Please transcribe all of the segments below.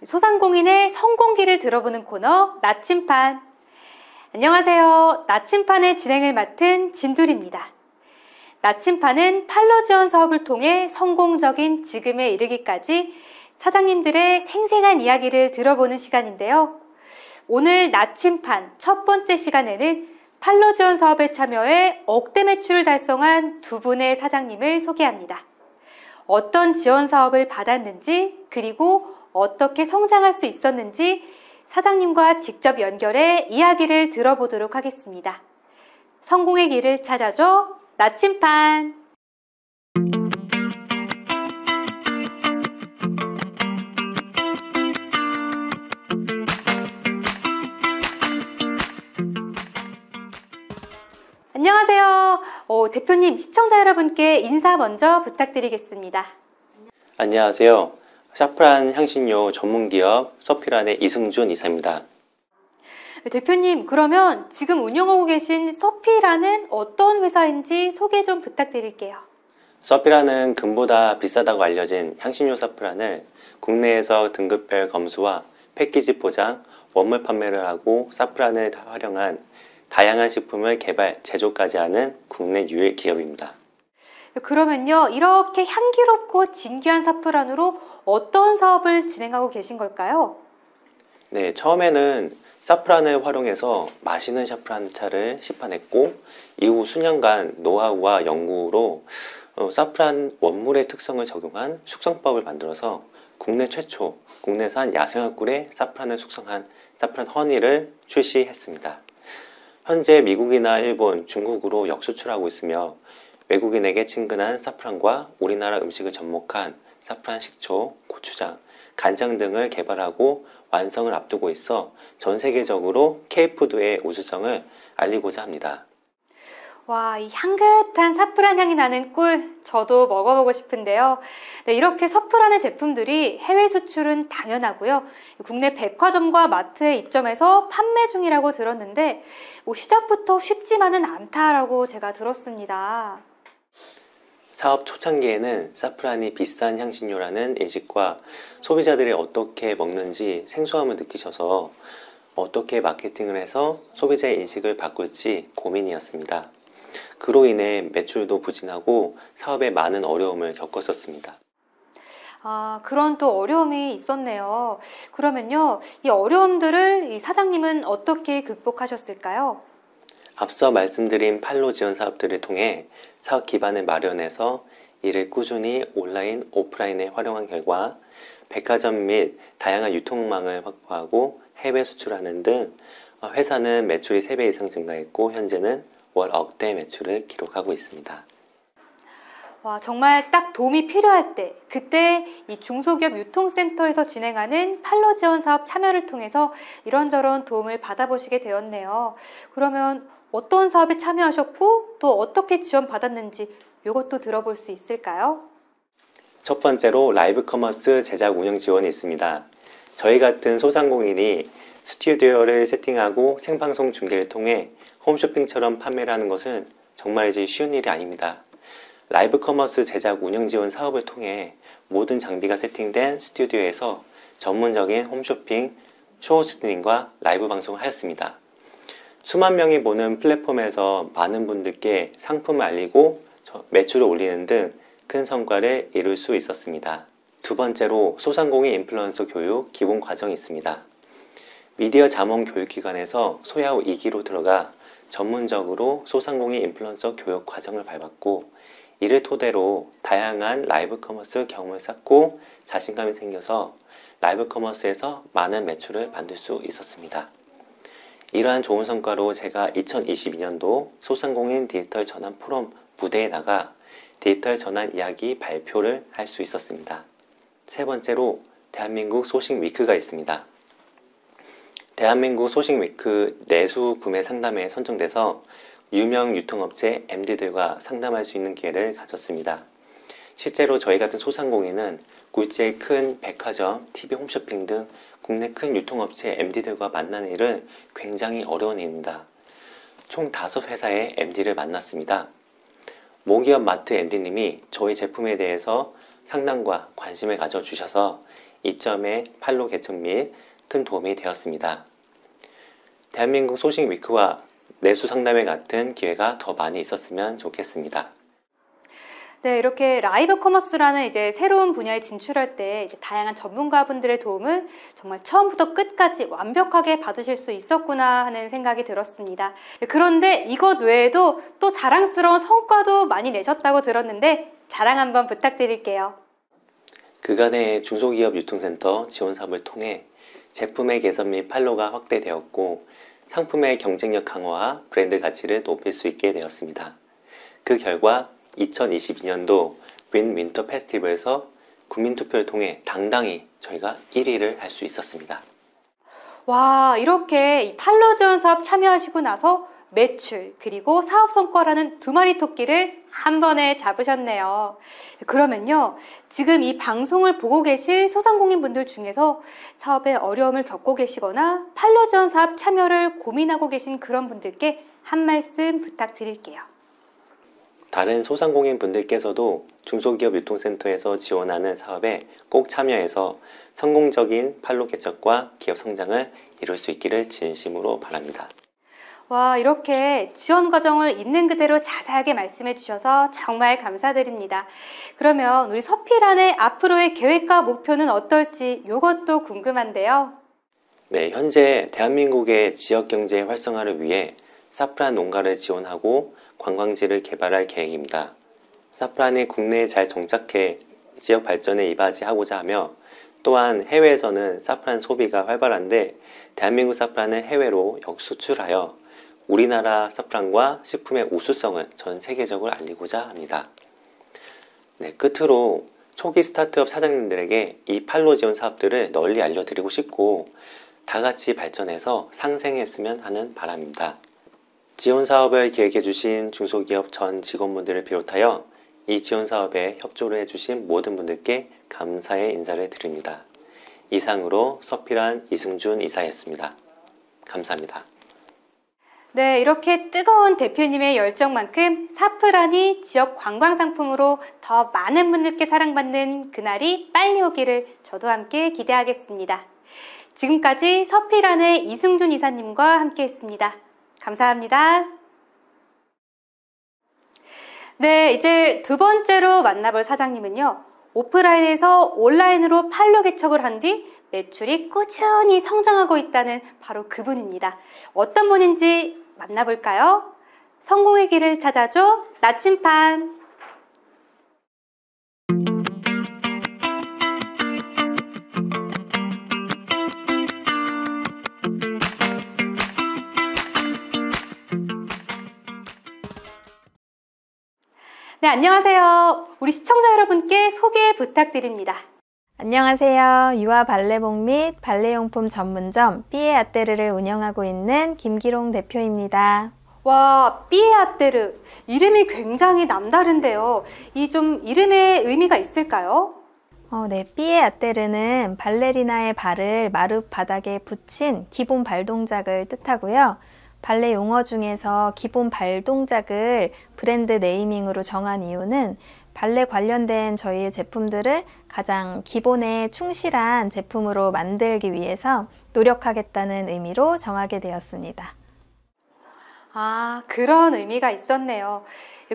소상공인의 성공기를 들어보는 코너 나침판. 안녕하세요. 나침판의 진행을 맡은 진둘입니다. 나침판은 판로 지원 사업을 통해 성공적인 지금에 이르기까지 사장님들의 생생한 이야기를 들어보는 시간인데요. 오늘 나침판 첫 번째 시간에는 판로 지원 사업에 참여해 억대 매출을 달성한 두 분의 사장님을 소개합니다. 어떤 지원 사업을 받았는지, 그리고 어떻게 성장할 수 있었는지 사장님과 직접 연결해 이야기를 들어보도록 하겠습니다. 성공의 길을 찾아줘 나침판. 안녕하세요. 대표님, 시청자 여러분께 인사 먼저 부탁드리겠습니다. 안녕하세요. 샤프란 향신료 전문기업 서피란의 이승준 이사입니다. 대표님, 그러면 지금 운영하고 계신 서피란은 어떤 회사인지 소개 좀 부탁드릴게요. 서피란은 금보다 비싸다고 알려진 향신료 사프란을 국내에서 등급별 검수와 패키지 포장, 원물 판매를 하고 사프란을 활용한 다양한 식품을 개발, 제조까지 하는 국내 유일 기업입니다. 그러면요, 이렇게 향기롭고 진귀한 사프란으로 어떤 사업을 진행하고 계신 걸까요? 네, 처음에는 사프란을 활용해서 맛있는 사프란 차를 시판했고, 이후 수년간 노하우와 연구로 사프란 원물의 특성을 적용한 숙성법을 만들어서 국내 최초, 국내산 야생화 꿀에 사프란을 숙성한 사프란 허니를 출시했습니다. 현재 미국이나 일본, 중국으로 역수출하고 있으며 외국인에게 친근한 사프란과 우리나라 음식을 접목한 사프란 식초, 고추장, 간장 등을 개발하고 완성을 앞두고 있어 전 세계적으로 K푸드의 우수성을 알리고자 합니다. 와, 이 향긋한 사프란 향이 나는 꿀, 저도 먹어보고 싶은데요. 네, 이렇게 서프란의 제품들이 해외 수출은 당연하고요. 국내 백화점과 마트에 입점해서 판매 중이라고 들었는데 시작부터 쉽지만은 않다라고 제가 들었습니다. 사업 초창기에는 사프란이 비싼 향신료라는 인식과 소비자들이 어떻게 먹는지 생소함을 느끼셔서 어떻게 마케팅을 해서 소비자의 인식을 바꿀지 고민이었습니다. 그로 인해 매출도 부진하고 사업에 많은 어려움을 겪었었습니다. 그런 또 어려움이 있었네요. 그러면요, 이 어려움들을 이 사장님은 어떻게 극복하셨을까요? 앞서 말씀드린 판로 지원 사업들을 통해 사업 기반을 마련해서 이를 꾸준히 온라인, 오프라인에 활용한 결과 백화점 및 다양한 유통망을 확보하고 해외 수출하는 등 회사는 매출이 3배 이상 증가했고 현재는 월 억대 매출을 기록하고 있습니다. 와, 정말 딱 도움이 필요할 때, 그때 이 중소기업 유통센터에서 진행하는 판로 지원 사업 참여를 통해서 이런저런 도움을 받아보시게 되었네요. 그러면 어떤 사업에 참여하셨고 또 어떻게 지원받았는지 이것도 들어볼 수 있을까요? 첫 번째로 라이브 커머스 제작 운영 지원이 있습니다. 저희 같은 소상공인이 스튜디오를 세팅하고 생방송 중계를 통해 홈쇼핑처럼 판매를 하는 것은 정말이지 쉬운 일이 아닙니다. 라이브 커머스 제작 운영 지원 사업을 통해 모든 장비가 세팅된 스튜디오에서 전문적인 홈쇼핑, 쇼호스팅과 라이브 방송을 하였습니다. 수만 명이 보는 플랫폼에서 많은 분들께 상품을 알리고 매출을 올리는 등 큰 성과를 이룰 수 있었습니다. 두 번째로 소상공인 인플루언서 교육 기본 과정이 있습니다. 미디어 자문 교육기관에서 소야 후 2기로 들어가 전문적으로 소상공인 인플루언서 교육 과정을 밟았고 이를 토대로 다양한 라이브 커머스 경험을 쌓고 자신감이 생겨서 라이브 커머스에서 많은 매출을 만들 수 있었습니다. 이러한 좋은 성과로 제가 2022년도 소상공인 디지털 전환 포럼 무대에 나가 디지털 전환 이야기 발표를 할 수 있었습니다. 세 번째로 대한민국 소식 위크가 있습니다. 대한민국 소식 위크 내수 구매 상담회에 선정돼서 유명 유통업체 MD들과 상담할 수 있는 기회를 가졌습니다. 실제로 저희 같은 소상공인은 굴지의 큰 백화점, TV 홈쇼핑 등 국내 큰 유통업체 MD들과 만나는 일은 굉장히 어려운 일입니다. 총 5회사의 MD를 만났습니다. 모기업 마트 MD님이 저희 제품에 대해서 상담과 관심을 가져주셔서 입점의 판로 개척 및 큰 도움이 되었습니다. 대한민국 소식 위크와 내수 상담회 같은 기회가 더 많이 있었으면 좋겠습니다. 네, 이렇게 라이브 커머스라는 이제 새로운 분야에 진출할 때 이제 다양한 전문가분들의 도움을 정말 처음부터 끝까지 완벽하게 받으실 수 있었구나 하는 생각이 들었습니다. 그런데 이것 외에도 또 자랑스러운 성과도 많이 내셨다고 들었는데 자랑 한번 부탁드릴게요. 그간의 중소기업 유통센터 지원 사업을 통해 제품의 개선 및 판로가 확대되었고 상품의 경쟁력 강화와 브랜드 가치를 높일 수 있게 되었습니다. 그 결과 2022년도 윈윈터 페스티벌에서 국민투표를 통해 당당히 저희가 1위를 할 수 있었습니다. 와, 이렇게 이 판로 지원 사업 참여하시고 나서 매출 그리고 사업 성과라는 두 마리 토끼를 한 번에 잡으셨네요. 그러면요, 지금 이 방송을 보고 계실 소상공인분들 중에서 사업에 어려움을 겪고 계시거나 판로 지원 사업 참여를 고민하고 계신 그런 분들께 한 말씀 부탁드릴게요. 다른 소상공인 분들께서도 중소기업 유통센터에서 지원하는 사업에 꼭 참여해서 성공적인 판로 개척과 기업 성장을 이룰 수 있기를 진심으로 바랍니다. 와, 이렇게 지원 과정을 있는 그대로 자세하게 말씀해 주셔서 정말 감사드립니다. 그러면 우리 서피란의 앞으로의 계획과 목표는 어떨지 이것도 궁금한데요. 네, 현재 대한민국의 지역경제 활성화를 위해 사프란 농가를 지원하고 관광지를 개발할 계획입니다. 사프란이 국내에 잘 정착해 지역 발전에 이바지하고자 하며 또한 해외에서는 사프란 소비가 활발한데 대한민국 사프란을 해외로 역수출하여 우리나라 사프란과 식품의 우수성을 전 세계적으로 알리고자 합니다. 네, 끝으로 초기 스타트업 사장님들에게 이 판로 지원 사업들을 널리 알려드리고 싶고 다 같이 발전해서 상생했으면 하는 바람입니다. 지원 사업을 기획해 주신 중소기업 전 직원분들을 비롯하여 이 지원 사업에 협조를 해주신 모든 분들께 감사의 인사를 드립니다. 이상으로 서피란 이승준 이사였습니다. 감사합니다. 네, 이렇게 뜨거운 대표님의 열정만큼 사프란이 지역 관광 상품으로 더 많은 분들께 사랑받는 그날이 빨리 오기를 저도 함께 기대하겠습니다. 지금까지 서피란의 이승준 이사님과 함께 했습니다. 감사합니다. 네, 이제 두 번째로 만나볼 사장님은요, 오프라인에서 온라인으로 판로 개척을 한 뒤 매출이 꾸준히 성장하고 있다는 바로 그분입니다. 어떤 분인지 만나볼까요? 성공의 길을 찾아줘 나침판. 네, 안녕하세요. 우리 시청자 여러분께 소개 부탁드립니다. 안녕하세요. 유아 발레복 및 발레용품 전문점 삐에아떼르를 운영하고 있는 김기롱 대표입니다. 와, 삐에아떼르. 이름이 굉장히 남다른데요. 이 좀 이름의 의미가 있을까요? 네, 삐에아떼르는 발레리나의 발을 마룻 바닥에 붙인 기본 발 동작을 뜻하고요. 발레 용어 중에서 기본 발 동작을 브랜드 네이밍으로 정한 이유는 발레 관련된 저희의 제품들을 가장 기본에 충실한 제품으로 만들기 위해서 노력하겠다는 의미로 정하게 되었습니다. 아, 그런 의미가 있었네요.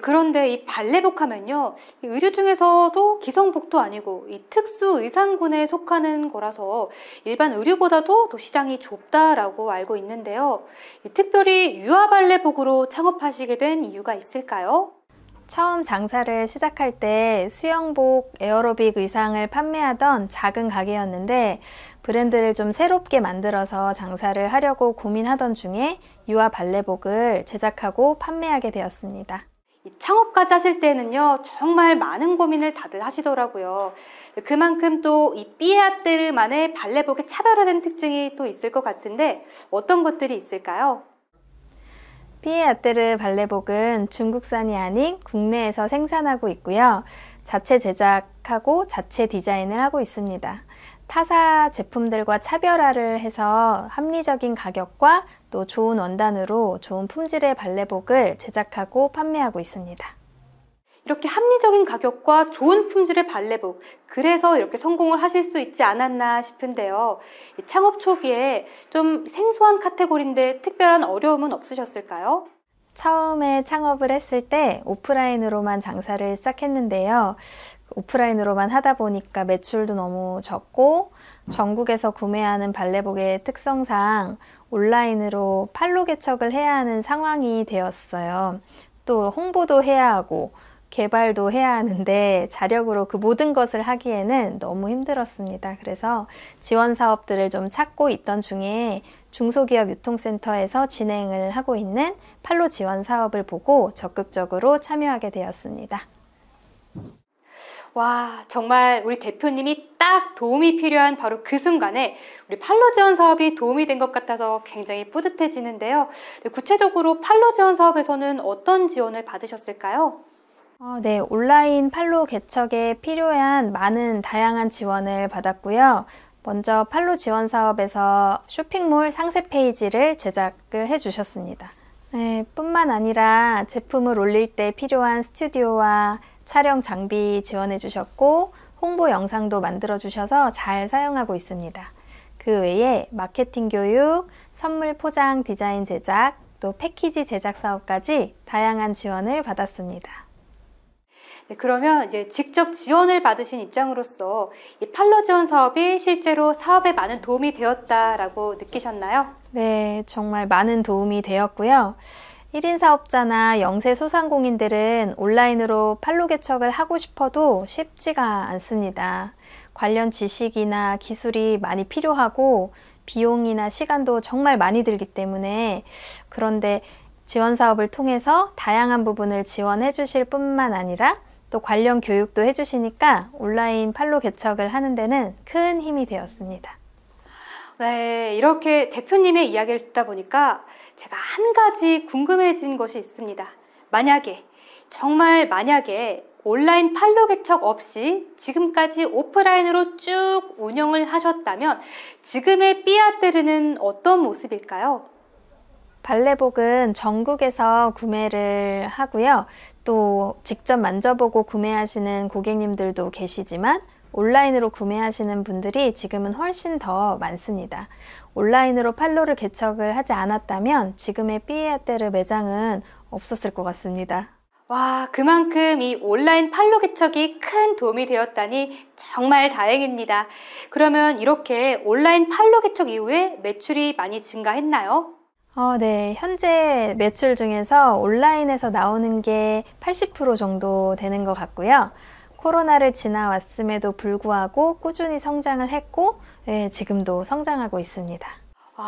그런데 이 발레복 하면요, 의류 중에서도 기성복도 아니고 이 특수 의상군에 속하는 거라서 일반 의류보다도 더 시장이 좁다라고 알고 있는데요. 특별히 유아 발레복으로 창업하시게 된 이유가 있을까요? 처음 장사를 시작할 때 수영복, 에어로빅 의상을 판매하던 작은 가게였는데 브랜드를 좀 새롭게 만들어서 장사를 하려고 고민하던 중에 유아 발레복을 제작하고 판매하게 되었습니다. 이 창업까지 하실 때는요, 정말 많은 고민을 다들 하시더라고요. 그만큼 또 이 삐에아떼르만의 발레복의 차별화된 특징이 또 있을 것 같은데 어떤 것들이 있을까요? 삐에아떼르 발레복은 중국산이 아닌 국내에서 생산하고 있고요. 자체 제작하고 자체 디자인을 하고 있습니다. 타사 제품들과 차별화를 해서 합리적인 가격과 또 좋은 원단으로 좋은 품질의 발레복을 제작하고 판매하고 있습니다. 이렇게 합리적인 가격과 좋은 품질의 발레복, 그래서 이렇게 성공을 하실 수 있지 않았나 싶은데요. 창업 초기에 좀 생소한 카테고리인데 특별한 어려움은 없으셨을까요? 처음에 창업을 했을 때 오프라인으로만 장사를 시작했는데요. 오프라인으로만 하다 보니까 매출도 너무 적고 전국에서 구매하는 발레복의 특성상 온라인으로 판로 개척을 해야 하는 상황이 되었어요. 또 홍보도 해야 하고 개발도 해야 하는데 자력으로 그 모든 것을 하기에는 너무 힘들었습니다. 그래서 지원 사업들을 좀 찾고 있던 중에 중소기업 유통센터에서 진행을 하고 있는 판로 지원 사업을 보고 적극적으로 참여하게 되었습니다. 와, 정말 우리 대표님이 딱 도움이 필요한 바로 그 순간에 우리 판로 지원 사업이 도움이 된 것 같아서 굉장히 뿌듯해지는데요. 구체적으로 판로 지원 사업에서는 어떤 지원을 받으셨을까요? 네, 온라인 판로 개척에 필요한 많은 다양한 지원을 받았고요. 먼저 판로 지원 사업에서 쇼핑몰 상세 페이지를 제작을 해주셨습니다. 네, 뿐만 아니라 제품을 올릴 때 필요한 스튜디오와 촬영 장비 지원해 주셨고 홍보 영상도 만들어 주셔서 잘 사용하고 있습니다. 그 외에 마케팅 교육, 선물 포장 디자인 제작, 또 패키지 제작 사업까지 다양한 지원을 받았습니다. 네, 그러면 이제 직접 지원을 받으신 입장으로서 이 판로 지원 사업이 실제로 사업에 많은 도움이 되었다라고 느끼셨나요? 네, 정말 많은 도움이 되었고요. 1인 사업자나 영세 소상공인들은 온라인으로 판로 개척을 하고 싶어도 쉽지가 않습니다. 관련 지식이나 기술이 많이 필요하고 비용이나 시간도 정말 많이 들기 때문에 그런데 지원 사업을 통해서 다양한 부분을 지원해 주실 뿐만 아니라 또 관련 교육도 해주시니까 온라인 판로 개척을 하는 데는 큰 힘이 되었습니다. 네, 이렇게 대표님의 이야기를 듣다 보니까 제가 한 가지 궁금해진 것이 있습니다. 정말 만약에 온라인 판로 개척 없이 지금까지 오프라인으로 쭉 운영을 하셨다면 지금의 삐아떼르는 어떤 모습일까요? 발레복은 전국에서 구매를 하고요. 또 직접 만져보고 구매하시는 고객님들도 계시지만 온라인으로 구매하시는 분들이 지금은 훨씬 더 많습니다. 온라인으로 판로를 개척을 하지 않았다면 지금의 삐에아떼르 매장은 없었을 것 같습니다. 와, 그만큼 이 온라인 판로 개척이 큰 도움이 되었다니 정말 다행입니다. 그러면 이렇게 온라인 판로 개척 이후에 매출이 많이 증가했나요? 네. 현재 매출 중에서 온라인에서 나오는 게 80% 정도 되는 것 같고요. 코로나를 지나왔음에도 불구하고 꾸준히 성장을 했고 지금도 성장하고 있습니다.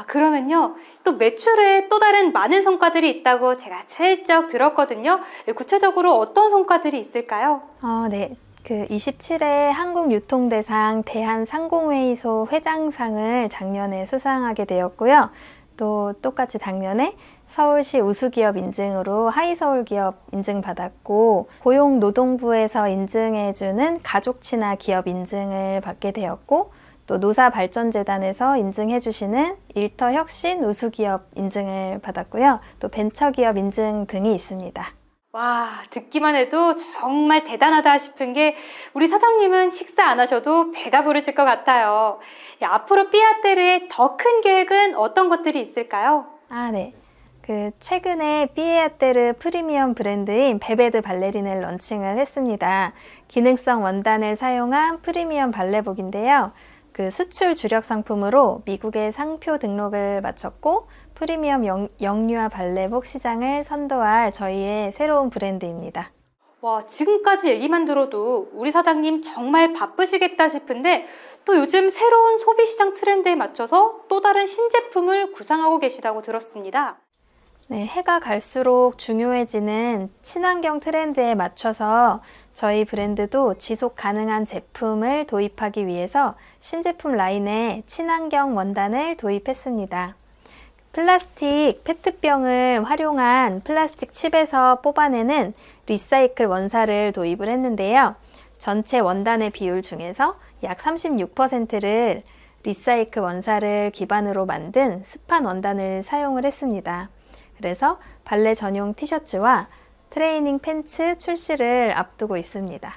그러면요, 또 매출에 또 다른 많은 성과들이 있다고 제가 슬쩍 들었거든요. 구체적으로 어떤 성과들이 있을까요? 네. 그 27회 한국유통대상 대한상공회의소 회장상을 작년에 수상하게 되었고요. 또 똑같이 작년에 서울시 우수기업 인증으로 하이서울기업 인증받았고 고용노동부에서 인증해주는 가족친화 기업 인증을 받게 되었고 또 노사발전재단에서 인증해주시는 일터혁신 우수기업 인증을 받았고요. 또 벤처기업 인증 등이 있습니다. 와, 듣기만 해도 정말 대단하다 싶은 게 우리 사장님은 식사 안 하셔도 배가 부르실 것 같아요. 앞으로 삐아떼르의 더 큰 계획은 어떤 것들이 있을까요? 네. 최근에 삐에아떼르 프리미엄 브랜드인 베베드 발레린을 런칭을 했습니다. 기능성 원단을 사용한 프리미엄 발레복인데요. 수출 주력 상품으로 미국의 상표 등록을 마쳤고 프리미엄 영유아 발레복 시장을 선도할 저희의 새로운 브랜드입니다. 와, 지금까지 얘기만 들어도 우리 사장님 정말 바쁘시겠다 싶은데 또 요즘 새로운 소비시장 트렌드에 맞춰서 또 다른 신제품을 구상하고 계시다고 들었습니다. 네, 해가 갈수록 중요해지는 친환경 트렌드에 맞춰서 저희 브랜드도 지속 가능한 제품을 도입하기 위해서 신제품 라인에 친환경 원단을 도입했습니다. 플라스틱 페트병을 활용한 플라스틱 칩에서 뽑아내는 리사이클 원사를 도입을 했는데요. 전체 원단의 비율 중에서 약 36%를 리사이클 원사를 기반으로 만든 스판 원단을 사용을 했습니다. 그래서 발레 전용 티셔츠와 트레이닝 팬츠 출시를 앞두고 있습니다.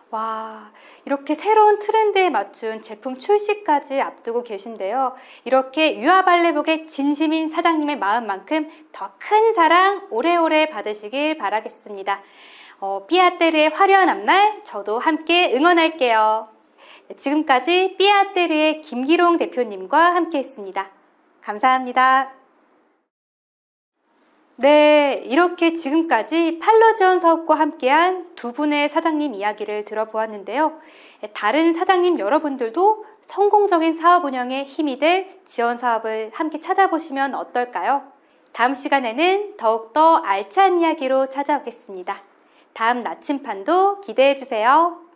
와, 이렇게 새로운 트렌드에 맞춘 제품 출시까지 앞두고 계신데요. 이렇게 유아 발레복의 진심인 사장님의 마음만큼 더 큰 사랑 오래오래 받으시길 바라겠습니다. 삐아떼르의 화려한 앞날 저도 함께 응원할게요. 지금까지 삐아떼르의 김기롱 대표님과 함께 했습니다. 감사합니다. 네, 이렇게 지금까지 팔로 지원 사업과 함께한 두 분의 사장님 이야기를 들어보았는데요. 다른 사장님 여러분들도 성공적인 사업 운영에 힘이 될 지원 사업을 함께 찾아보시면 어떨까요? 다음 시간에는 더욱더 알찬 이야기로 찾아오겠습니다. 다음 나침판도 기대해 주세요.